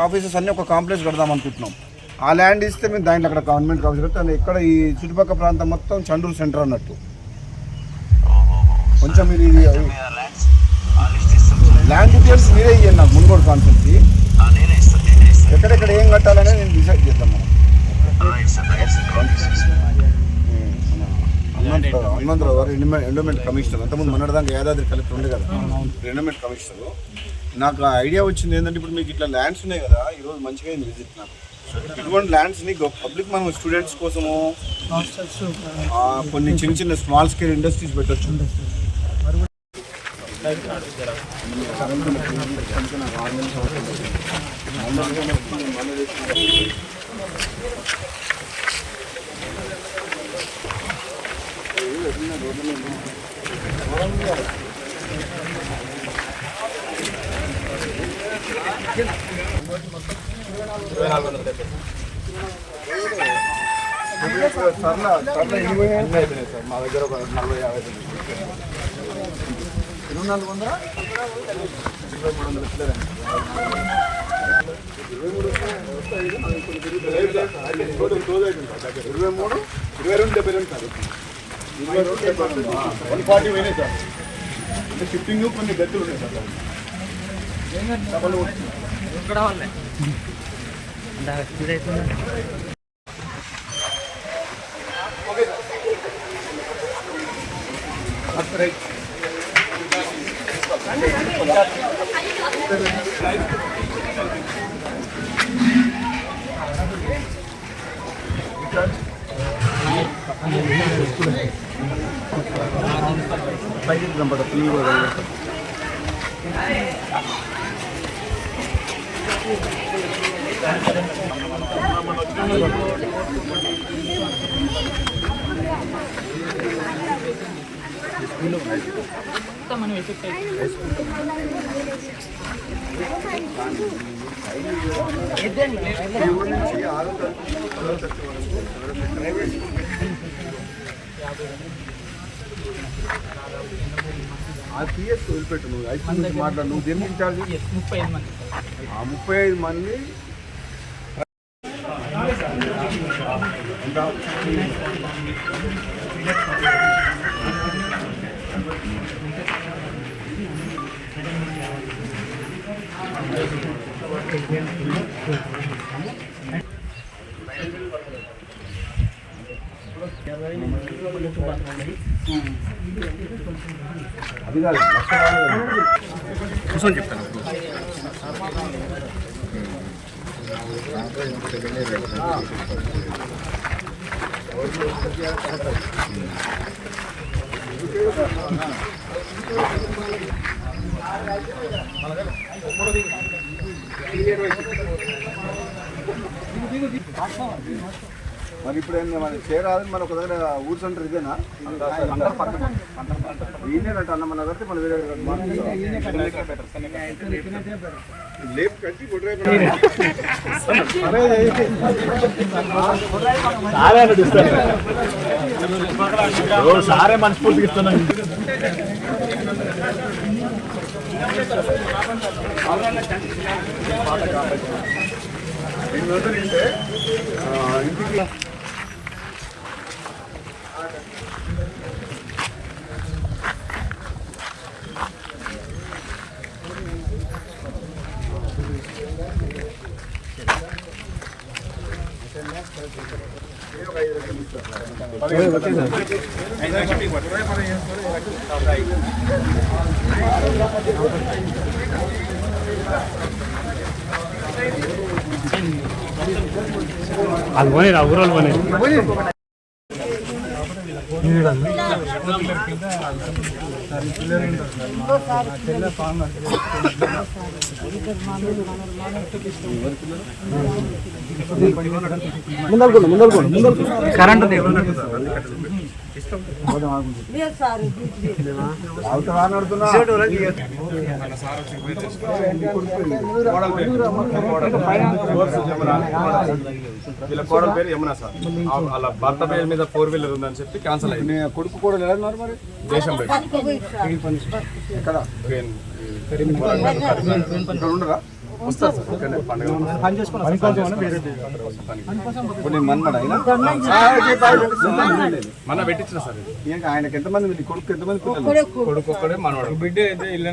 Offices అన్నీ ఒక complex కడదాం అనుకుంటున్నాం. ఆ ల్యాండ్ ఇస్తే మేము దాంట్లో అక్కడ గవర్నమెంట్ ఆఫీస్ కడితే ఇక్కడ ఈ చుట్టుపక్కల ప్రాంతం మొత్తం చండూరు సెంటర్ అన్నట్టు. కొంచెం మీరు ఇది ల్యాండ్ డీటెయిల్స్ మీరే ఇవ్వండి నాకు, మునుగోడు కాన్సెప్ట్కి ఎక్కడెక్కడ ఏం కట్టాలనే నేను డిసైడ్ చేద్దాం. మనం హనుమంతరావు గారు ఎండోమెంట్ కమిషనర్, అంతకుముందు మొన్నటిదాకా యాదాద్రి కలెక్టర్ ఉండే కదా, ఎండోమెంట్ కమిషనర్. నాకు ఐడియా వచ్చింది ఏంటంటే, ఇప్పుడు మీకు ఇట్లా ల్యాండ్స్ ఉన్నాయి కదా, ఈరోజు మంచిగా అయింది విజిట్. నాకు ఇటువంటి ల్యాండ్స్ని పబ్లిక్ మనం స్టూడెంట్స్ కోసము కొన్ని చిన్న చిన్న స్మాల్ స్కేల్ ఇండస్ట్రీస్ పెట్టచ్చు. మా దగ్గర ఒక 40-50 2400 140 పోయినాయి సార్. అంటే షిఫ్టింగ్ కొన్ని గతులు ఉన్నాయి సార్. పిఎస్ వదిలిపెట్టు, నువ్వు ఐదు నుంచి మాట్లాడు. నువ్వు దేనికి ఇన్ఛార్జ్? 35 మంది. 35 మంది అది కాదు, కూర్చొని చెప్తాను. మరి ఇప్పుడు మన చేరాదని మన ఒక దగ్గర ఊరు సెంటర్ ఇదేనా? ఈయనేనంట అన్న మన కడితే మన వేరే లేపు కట్టి సారే మనస్ఫూర్తిగా ఇస్తున్నాను. ఇంటికి అది పోనీ రా ఊరోళ్ళు పోనీ. కరెంట్ వీళ్ళ కోడల పేరు యమునా సార్. వాళ్ళ భర్త పేరు మీద 4 వీలర్ ఉందని చెప్పి క్యాన్సల్ అయింది. కొడుకు కూడా లేదన్నారు మరి. దేశం పేరు ఎక్కడ ఉండరా? వస్తారు సార్ ఇక్కడనే పండుగ ఇప్పుడు నేను మన్మడ అయినా మన పెట్టించిన సార్ ఇది. ఇంకా ఆయనకి ఎంతమంది కొడుకు ఎంతమంది పిల్లలు కొడుకు ఒక్కడే మనవాడు బిడ్డ అయితే ఇల్లు